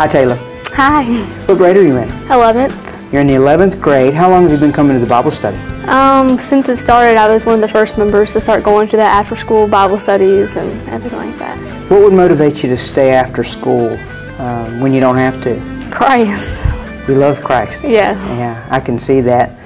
Hi, Taylor. Hi. What grade are you in? 11th. You're in the 11th grade. How long have you been coming to the Bible study? Since it started, I was one of the first members to start going to the after-school Bible studies and everything like that. What would motivate you to stay after school when you don't have to? Christ. You love Christ. Yeah. Yeah, I can see that.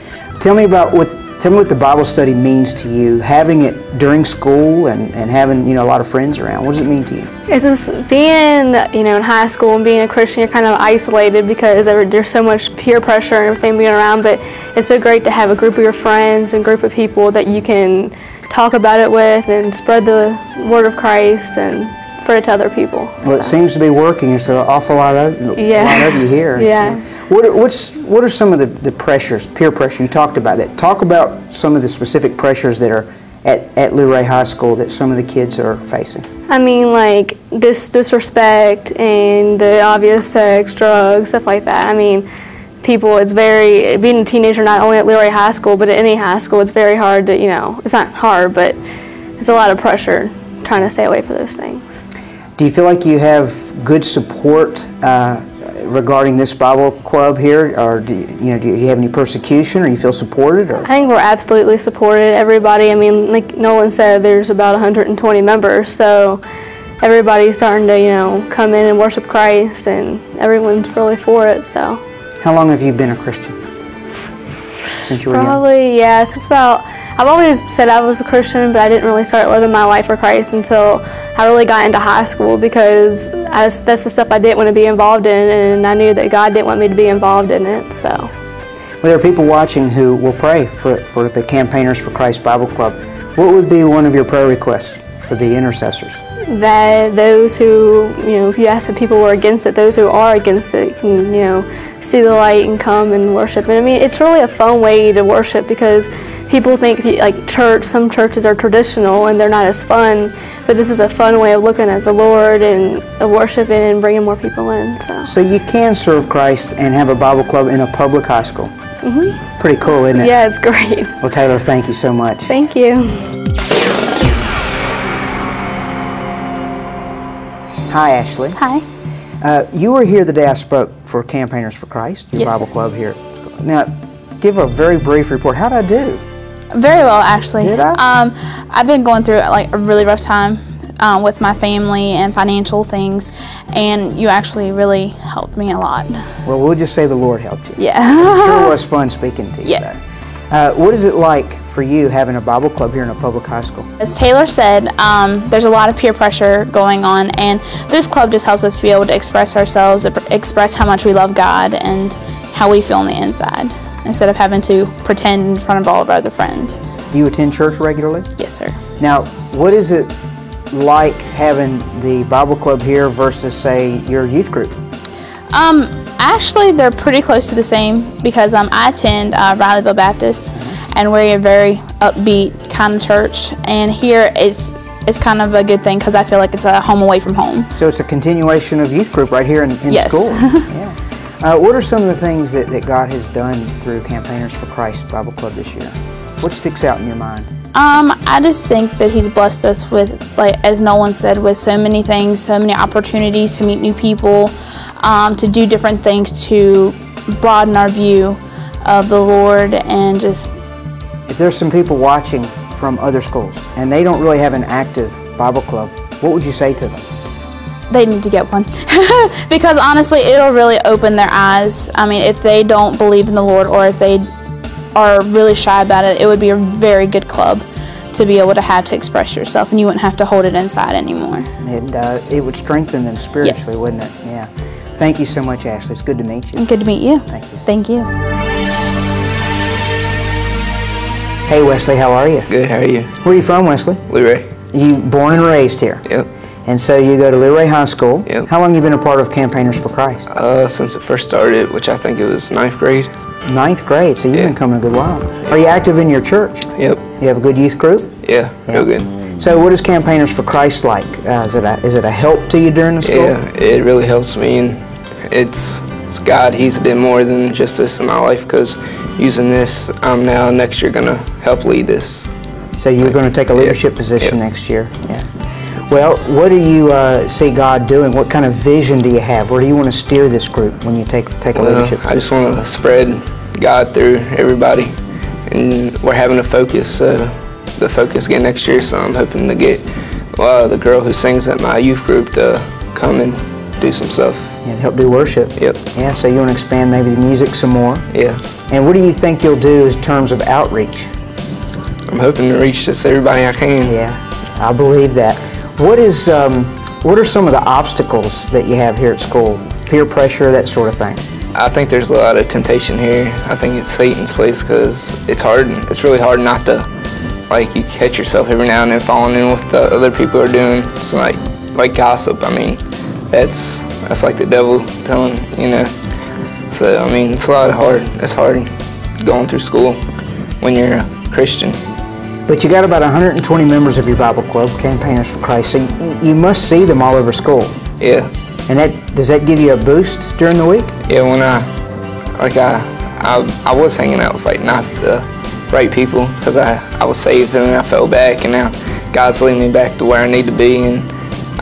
Tell me what the Bible study means to you, having it during school and having, a lot of friends around. What does it mean to you? It's just being, in high school and being a Christian, you're kind of isolated because there's so much peer pressure and everything being around, but it's so great to have a group of your friends and group of people that you can talk about it with and spread the word of Christ and spread it to other people. Well, it seems to be working. There's an awful lot of you here. Yeah. What are some of the pressures, peer pressure? You talked about that. Talk about some of the specific pressures that are at Luray High School that some of the kids are facing. I mean, like disrespect and the obvious sex, drugs, stuff like that. I mean, being a teenager not only at Luray High School, but at any high school, it's very hard to, it's not hard, but it's a lot of pressure trying to stay away from those things. Do you feel like you have good support regarding this Bible club here, or do you have any persecution, or you feel supported? Or? I think we're absolutely supported. Everybody, I mean, like Nolan said, there's about 120 members, so everybody's starting to, come in and worship Christ, and everyone's really for it, so. How long have you been a Christian? Since you were young? Probably, yeah, since I've always said I was a Christian, but I didn't really start living my life for Christ until I really got into high school, because that's the stuff I didn't want to be involved in, and I knew that God didn't want me to be involved in it, so. Well, there are people watching who will pray for the Campaigners for Christ Bible Club. What would be one of your prayer requests for the intercessors? That those who, if you ask the people who are against it, those who are against it can, see the light and come and worship. And I mean, it's really a fun way to worship, because people think, like some churches are traditional and they're not as fun, but this is a fun way of looking at the Lord and worshiping and bringing more people in. So you can serve Christ and have a Bible club in a public high school. Mm-hmm. Pretty cool, isn't it? Yeah, it's great. Well, Taylor, thank you so much. Thank you. Hi, Ashley. Hi. You were here the day I spoke for Campaigners for Christ, your Bible club here. Now, give a very brief report. How did I do? Very well, actually. Did I? I've been going through a really rough time with my family and financial things, and you actually really helped me a lot. Well, we'll just say the Lord helped you. Yeah. It sure was fun speaking to you. Yeah. What is it like for you having a Bible club here in a public high school? As Taylor said, there's a lot of peer pressure going on, and this club just helps us be able to express ourselves, express how much we love God and how we feel on the inside, instead of having to pretend in front of all of our other friends. Do you attend church regularly? Yes, sir. Now, what is it like having the Bible club here versus, say, your youth group? Actually, they're pretty close to the same, because I attend Rileyville Baptist, and we're a very upbeat kind of church. And here it's kind of a good thing, because I feel like it's a home away from home. So it's a continuation of youth group right here in yes. school. Yeah. What are some of the things that God has done through Campaigners for Christ Bible Club this year? What sticks out in your mind? I just think that He's blessed us with, like as Nolan said, with so many things, so many opportunities to meet new people, to do different things to broaden our view of the Lord, and just... If there's some people watching from other schools and they don't really have an active Bible club, what would you say to them? They need to get one. Because honestly, it'll really open their eyes. I mean, if they don't believe in the Lord, or if they are really shy about it, it would be a very good club to be able to have to express yourself, and you wouldn't have to hold it inside anymore. And it would strengthen them spiritually, yes. wouldn't it? Yeah. Thank you so much, Ashley. It's good to meet you. Good to meet you. Thank you. Thank you. Hey, Wesley, how are you? Good, how are you? Where are you from, Wesley? Luray. You born and raised here? Yep. And so you go to Luray High School. Yep. How long have you been a part of Campaigners for Christ? Since it first started, which I think it was 9th grade. 9th grade, so you've been coming a good while. Are you active in your church? Yep. You have a good youth group? Yeah, real good. So what is Campaigners for Christ like? Is it a help to you during the school? Yeah, it really helps me, and it's God. He's did more than just this in my life, because using this, I'm now next year going to help lead this. So you're going to take a leadership position next year? Yeah. Well, what do you see God doing? What kind of vision do you have? Where do you want to steer this group when you take a leadership position? I just want to spread God through everybody, and we're having a focus. The focus again next year, so I'm hoping to get the girl who sings at my youth group to come and do some stuff. And help do worship. Yep. Yeah, so you want to expand maybe the music some more? Yeah. And what do you think you'll do in terms of outreach? I'm hoping to reach just everybody I can. Yeah, I believe that. What are some of the obstacles that you have here at school? Peer pressure, that sort of thing. I think there's a lot of temptation here. I think it's Satan's place because it's hard. It's really hard not to, you catch yourself every now and then falling in with what the other people are doing. So like gossip, I mean, that's like the devil telling, So, I mean, it's a lot hard. It's hard going through school when you're a Christian. But you got about 120 members of your Bible club, Campaigners for Christ, so you must see them all over school. Yeah. And does that give you a boost during the week? Yeah, when I was hanging out with not the right people because I was saved and then I fell back, and now God's leading me back to where I need to be, and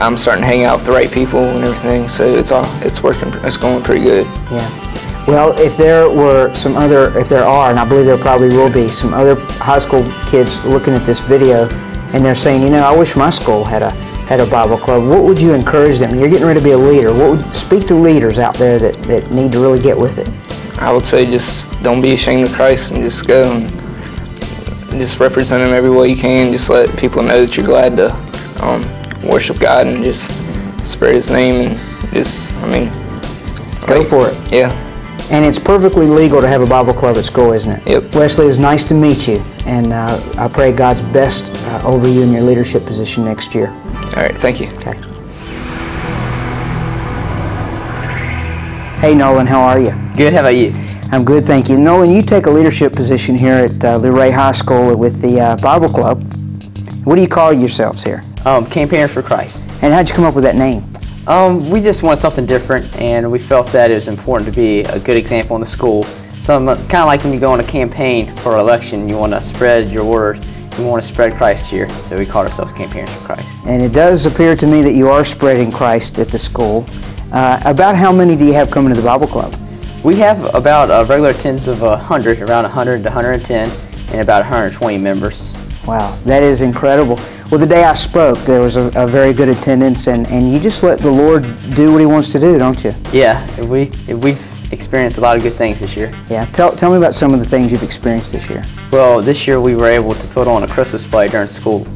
I'm starting to hang out with the right people and everything, so it's working. It's going pretty good. Yeah. Well, if there are, and I believe there probably will be, some other high school kids looking at this video, and they're saying, I wish my school had a Bible club. What would you encourage them? You're getting ready to be a leader. Speak to leaders out there that need to really get with it? I would say just don't be ashamed of Christ and just go and just represent Him every way you can. Just let people know that you're glad to worship God and just spread His name and just, go for it. Yeah. And it's perfectly legal to have a Bible club at school, isn't it? Yep. Wesley, it was nice to meet you, and I pray God's best over you in your leadership position next year. All right, thank you. Okay. Hey, Nolan, how are you? Good, how about you? I'm good, thank you. Nolan, you take a leadership position here at Luray High School with the Bible Club. What do you call yourselves here? Campaigners for Christ. And how'd you come up with that name? We just wanted something different, and we felt that it was important to be a good example in the school. Kind of like when you go on a campaign for an election, you want to spread your word, you want to spread Christ here, so we called ourselves Campaigners for Christ. And it does appear to me that you are spreading Christ at the school. About how many do you have coming to the Bible Club? We have about a regular attendance of 100, around 100 to 110, and about 120 members. Wow, that is incredible. Well, the day I spoke, there was a very good attendance, and you just let the Lord do what He wants to do, don't you? Yeah, we've experienced a lot of good things this year. Yeah, tell me about some of the things you've experienced this year. Well, this year we were able to put on a Christmas play during school,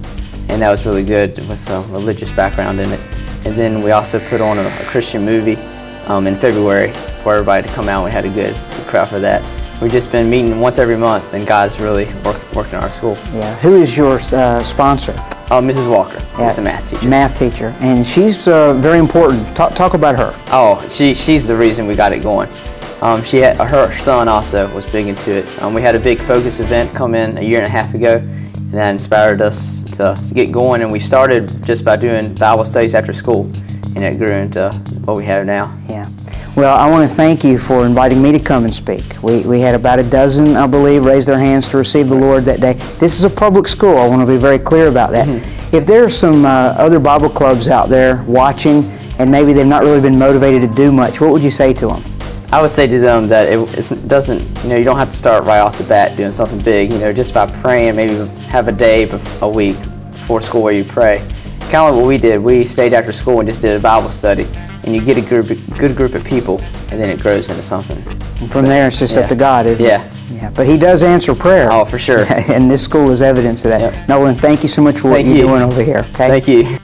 and that was really good with a religious background in it. And then we also put on a Christian movie in February for everybody to come out. We had a good crowd for that. We've just been meeting once every month, and God's really working in our school. Yeah. Who is your sponsor? Mrs. Walker. Yeah. She's a math teacher. Math teacher, and she's very important. Talk about her. Oh, she's the reason we got it going. Her son also was big into it. We had a big Focus event come in a year and a half ago, and that inspired us to get going. And we started just by doing Bible studies after school, and it grew into what we have now. Yeah. Well, I want to thank you for inviting me to come and speak. We had about a dozen, I believe, raise their hands to receive the Lord that day. This is a public school. I want to be very clear about that. Mm-hmm. If there are some other Bible clubs out there watching, and maybe they've not really been motivated to do much, what would you say to them? I would say to them that it doesn't, you don't have to start right off the bat doing something big. Just by praying, maybe have a day, a week before school where you pray. Kind of like what we did. We stayed after school and just did a Bible study, and you get a good group of people, and then it grows into something. And from there, it's just up to God, isn't it? Yeah. But He does answer prayer. Oh, for sure. And this school is evidence of that. Yep. Nolan, thank you so much for what you're doing over here. Okay? Thank you.